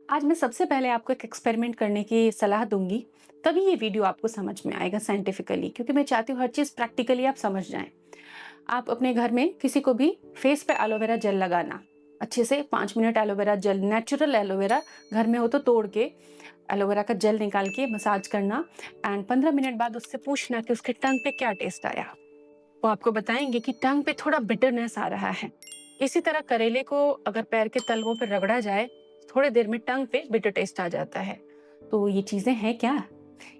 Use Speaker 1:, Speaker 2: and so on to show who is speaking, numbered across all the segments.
Speaker 1: आज मैं सबसे पहले आपको एक एक्सपेरिमेंट करने की सलाह दूँगी, तभी ये वीडियो आपको समझ में आएगा साइंटिफिकली क्योंकि मैं चाहती हूँ हर चीज़ प्रैक्टिकली आप समझ जाएँ। आप अपने घर में किसी को भी फेस पे एलोवेरा जेल लगाना, अच्छे से 5 minute aloe vera gel natural aloe vera घर में हो तो तोड़ के एलोवेरा का जेल निकाल के मसाज करना एंड 15 मिनट बाद उससे पूछना कि उसके टंग पे क्या टेस्ट आया। वो आपको बताएँगे कि टंग पे थोड़ा बिटरनेस आ रहा है। इसी तरह करेले को अगर पैर के तलवों पे रगड़ा जाए, थोड़ी देर में टंग पे बिटर टेस्ट आ जाता है। तो ये चीज़ें हैं क्या?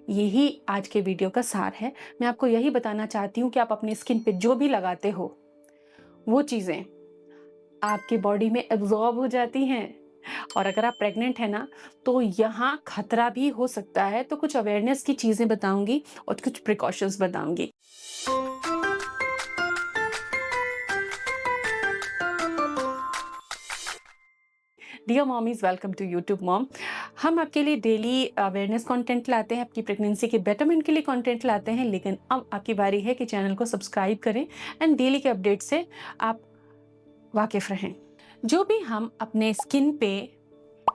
Speaker 1: यही आज के वीडियो का सार है। मैं आपको यही बताना चाहती हूँ कि आप अपनी स्किन पे जो भी लगाते हो, वो चीज़ें आपकी बॉडी में एब्ज़ॉर्ब हो जाती हैं। और अगर आप प्रेग्नेंट हैं ना, तो यहाँ खतरा भी हो सकता है, तो कुछ अवेयरनेस की चीज़ें बताऊँगी और कुछ प्रिकॉशंस बताऊँगी। Dear mommies, welcome to YouTube mom. हम आपके लिए डेली अवेयरनेस कंटेंट लाते हैं, आपकी प्रेगनेंसी के बेटरमेंट के लिए कंटेंट लाते हैं, लेकिन अब आपकी बारी है कि चैनल को सब्सक्राइब करें एंड डेली के अपडेट से आप वाकिफ रहें। जो भी हम अपने स्किन पे,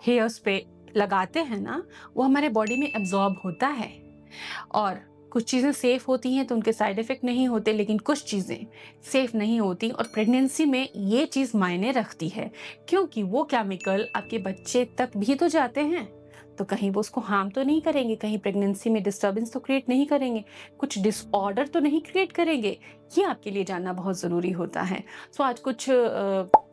Speaker 1: हेयर्स पे लगाते हैं ना, वो हमारे बॉडी में एब्जॉर्ब होता है। और कुछ चीज़ें सेफ होती हैं तो उनके साइड इफ़ेक्ट नहीं होते, लेकिन कुछ चीज़ें सेफ नहीं होती और प्रेगनेंसी में ये चीज़ मायने रखती है, क्योंकि वो केमिकल आपके बच्चे तक भी तो जाते हैं। तो कहीं वो उसको हार्म तो नहीं करेंगे, कहीं प्रेगनेंसी में डिस्टर्बेंस तो क्रिएट नहीं करेंगे, कुछ डिसऑर्डर तो नहीं क्रिएट करेंगे। ये आपके लिए जानना बहुत ज़रूरी होता है। सो आज कुछ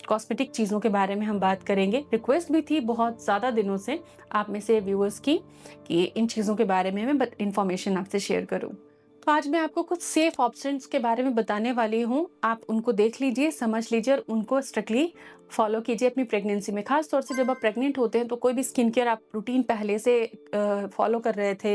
Speaker 1: कॉस्मेटिक चीज़ों के बारे में हम बात करेंगे। रिक्वेस्ट भी थी बहुत ज़्यादा दिनों से आप में से व्यूअर्स की कि इन चीज़ों के बारे में मैं इन्फॉर्मेशन आपसे शेयर करूँ। तो आज मैं आपको कुछ सेफ ऑप्शंस के बारे में बताने वाली हूँ। आप उनको देख लीजिए, समझ लीजिए और उनको स्ट्रिक्टली फॉलो कीजिए अपनी प्रेगनेंसी में। खास तौर से जब आप प्रेग्नेंट होते हैं तो कोई भी स्किन केयर आप रूटीन पहले से फॉलो कर रहे थे,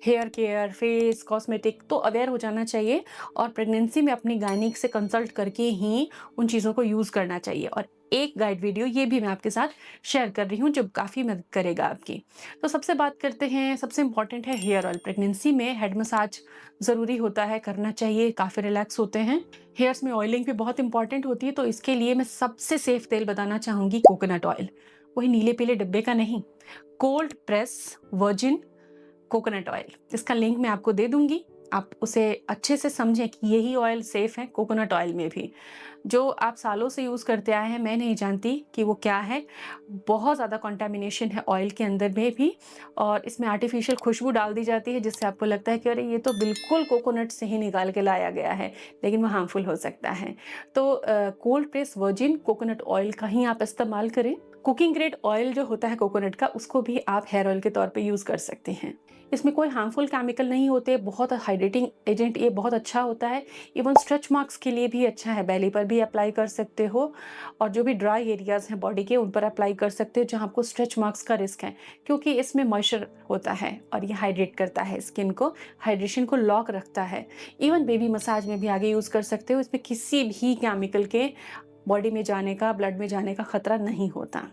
Speaker 1: हेयर केयर, फेस, कॉस्मेटिक, तो अवेयर हो जाना चाहिए और प्रेगनेंसी में अपनी गायनिक से कंसल्ट करके ही उन चीज़ों को यूज़ करना चाहिए। और एक गाइड वीडियो ये भी मैं आपके साथ शेयर कर रही हूँ जो काफ़ी मदद करेगा आपकी। तो सबसे बात करते हैं, सबसे इम्पोर्टेंट है हेयर ऑयल। प्रेगनेंसी में हेड मसाज ज़रूरी होता है, करना चाहिए, काफ़ी रिलैक्स होते हैं। हेयर्स में ऑयलिंग भी बहुत इंपॉर्टेंट होती है, तो इसके लिए मैं सबसे सेफ तेल बताना चाहूँगी कोकोनट ऑयल। वही नीले पीले डिब्बे का नहीं, cold press virgin coconut oil, इसका लिंक मैं आपको दे दूँगी। आप उसे अच्छे से समझें कि यही ऑयल सेफ है कोकोनट ऑयल में भी। जो आप सालों से यूज़ करते आए हैं, मैं नहीं जानती कि वो क्या है। बहुत ज़्यादा कंटामिनेशन है ऑयल के अंदर में भी और इसमें आर्टिफ़िशियल खुशबू डाल दी जाती है जिससे आपको लगता है कि अरे ये तो बिल्कुल कोकोनट से ही निकाल के लाया गया है, लेकिन वो हार्मफुल हो सकता है। तो cold press virgin coconut oil का ही आप इस्तेमाल करें। कुकिंग ग्रेड ऑयल जो होता है कोकोनट का, उसको भी आप हेयर ऑयल के तौर पे यूज़ कर सकते हैं। इसमें कोई हार्मफुल केमिकल नहीं होते, बहुत हाइड्रेटिंग एजेंट ये बहुत अच्छा होता है। इवन स्ट्रेच मार्क्स के लिए भी अच्छा है, बेली पर भी अप्लाई कर सकते हो और जो भी ड्राई एरियाज़ हैं बॉडी के उन पर अप्लाई कर सकते हो जहाँ आपको स्ट्रेच मार्क्स का रिस्क है, क्योंकि इसमें मॉइस्चर होता है और ये हाइड्रेट करता है स्किन को, हाइड्रेशन को लॉक रखता है। इवन बेबी मसाज में भी आगे यूज़ कर सकते हो, इसमें किसी भी केमिकल के बॉडी में जाने का, ब्लड में जाने का खतरा नहीं होता।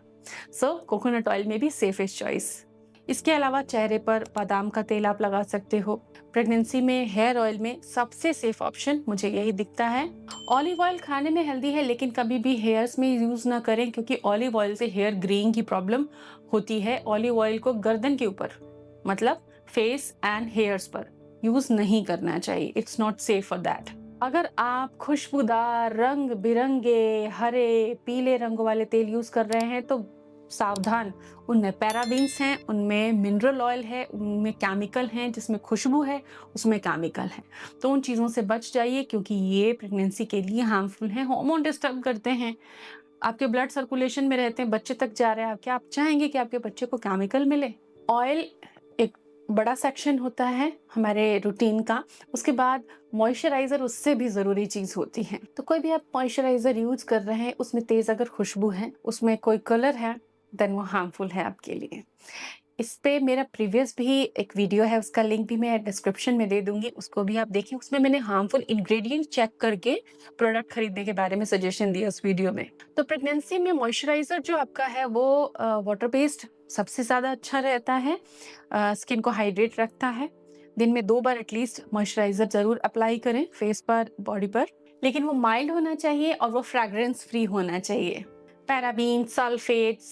Speaker 1: सो कोकोनट ऑयल में भी सेफेस्ट चॉइस। इसके अलावा चेहरे पर बादाम का तेल आप लगा सकते हो। प्रेगनेंसी में हेयर ऑयल में सबसे सेफ ऑप्शन मुझे यही दिखता है। ऑलिव ऑयल खाने में हेल्दी है, लेकिन कभी भी हेयर्स में यूज ना करें क्योंकि ऑलिव ऑयल से हेयर ग्रेइंग की प्रॉब्लम होती है। ऑलिव ऑयल को गर्दन के ऊपर, मतलब फेस एंड हेयर्स पर यूज नहीं करना चाहिए। It's not safe for that. अगर आप खुशबूदार रंग बिरंगे हरे पीले रंग वाले तेल यूज कर रहे हैं तो सावधान, उनमें पैराबीन्स हैं, उनमें मिनरल ऑयल है, उनमें केमिकल हैं, जिसमें खुशबू है उसमें केमिकल है। तो उन चीज़ों से बच जाइए क्योंकि ये प्रेगनेंसी के लिए हार्मफुल हैं, हार्मोन डिस्टर्ब करते हैं, आपके ब्लड सर्कुलेशन में रहते हैं, बच्चे तक जा रहे हैं। क्या आप चाहेंगे कि आपके बच्चे को केमिकल मिले? ऑयल एक बड़ा सेक्शन होता है हमारे रूटीन का। उसके बाद मॉइस्चराइज़र उससे भी ज़रूरी चीज़ होती है। तो कोई भी आप मॉइस्चराइज़र यूज़ कर रहे हैं, उसमें तेज़ अगर खुशबू है, उसमें कोई कलर है, देन वो हार्मफुल है आपके लिए। इस पे मेरा प्रीवियस भी एक वीडियो है, उसका लिंक भी मैं डिस्क्रिप्शन में दे दूँगी, उसको भी आप देखिए। उसमें मैंने हार्मफुल इंग्रेडिएंट चेक करके प्रोडक्ट खरीदने के बारे में सजेशन दिया उस वीडियो में। तो प्रेगनेंसी में मॉइस्चराइज़र जो आपका है वो वाटर बेस्ड सबसे ज़्यादा अच्छा रहता है। स्किन को हाइड्रेट रखता है। दिन में 2 बार एटलीस्ट मॉइस्चराइज़र ज़रूर अप्लाई करें फेस पर, बॉडी पर, लेकिन वो माइल्ड होना चाहिए और वो फ्रेग्रेंस फ्री होना चाहिए। पैराबीन, सल्फेट्स,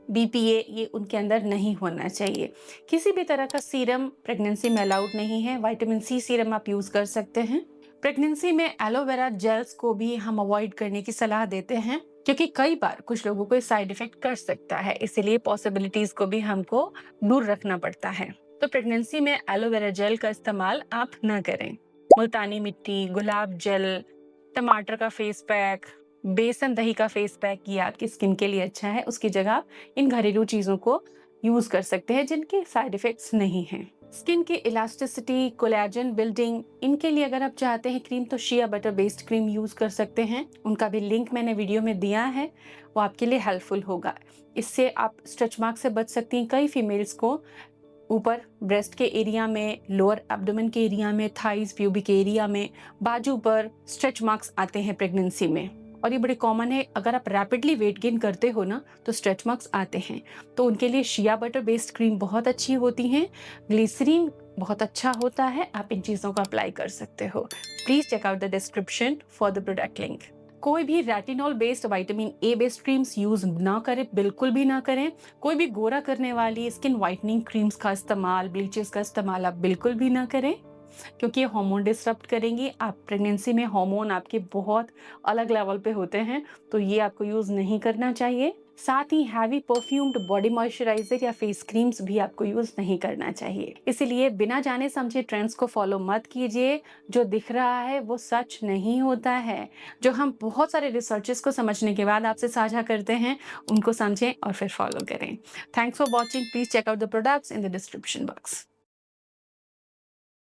Speaker 1: बीपीए ये उनके अंदर नहीं होना चाहिए। किसी भी तरह का सीरम प्रेगनेंसी में अलाउड नहीं है। विटामिन सी सीरम आप यूज़ कर सकते हैं। प्रेगनेंसी में एलोवेरा जेल्स को भी हम अवॉइड करने की सलाह देते हैं, क्योंकि कई बार कुछ लोगों को साइड इफ़ेक्ट कर सकता है, इसीलिए पॉसिबिलिटीज़ को भी हमको दूर रखना पड़ता है। तो प्रेगनेंसी में एलोवेरा जेल का इस्तेमाल आप ना करें। मुल्तानी मिट्टी, गुलाब जल, टमाटर का फेस पैक, बेसन दही का फेस पैक ये आपकी स्किन के लिए अच्छा है। उसकी जगह आप इन घरेलू चीज़ों को यूज़ कर सकते हैं जिनके साइड इफ़ेक्ट्स नहीं हैं। स्किन की इलास्टिसिटी, कोलेजन बिल्डिंग इनके लिए अगर आप चाहते हैं क्रीम, तो shea butter based cream use कर सकते हैं। उनका भी लिंक मैंने वीडियो में दिया है, वो आपके लिए हेल्पफुल होगा। इससे आप स्ट्रेच मार्क से बच सकती हैं। कई फीमेल्स को ऊपर ब्रेस्ट के एरिया में, लोअर एब्डोमेन के एरिया में, थाइज, प्यूबिक एरिया में, बाजू पर स्ट्रेच मार्क्स आते हैं प्रेगनेंसी में, और ये बड़े कॉमन है। अगर आप रैपिडली वेट गेन करते हो ना, तो स्ट्रेच मार्क्स आते हैं। तो उनके लिए शिया बटर बेस्ड क्रीम बहुत अच्छी होती हैं। ग्लिसरीन बहुत अच्छा होता है, आप इन चीज़ों को अप्लाई कर सकते हो। Please check out the description for the product link. कोई भी retinol based vitamin A based creams use ना करें, बिल्कुल भी ना करें। कोई भी गोरा करने वाली स्किन वाइटनिंग क्रीम्स का इस्तेमाल, ब्लीचेस का इस्तेमाल आप बिल्कुल भी ना करें, क्योंकि ये हार्मोन डिसरप्ट करेंगी। आप प्रेगनेंसी में हार्मोन आपके बहुत अलग लेवल पे होते हैं, तो ये आपको यूज़ नहीं करना चाहिए। साथ ही हैवी परफ्यूम्ड बॉडी मॉइस्चराइजर या फेस क्रीम्स भी आपको यूज़ नहीं करना चाहिए। इसीलिए बिना जाने समझे ट्रेंड्स को फॉलो मत कीजिए। जो दिख रहा है वो सच नहीं होता है। जो हम बहुत सारे रिसर्चेस को समझने के बाद आपसे साझा करते हैं, उनको समझें और फिर फॉलो करें। Thanks for watching. Please check out the products in the description box.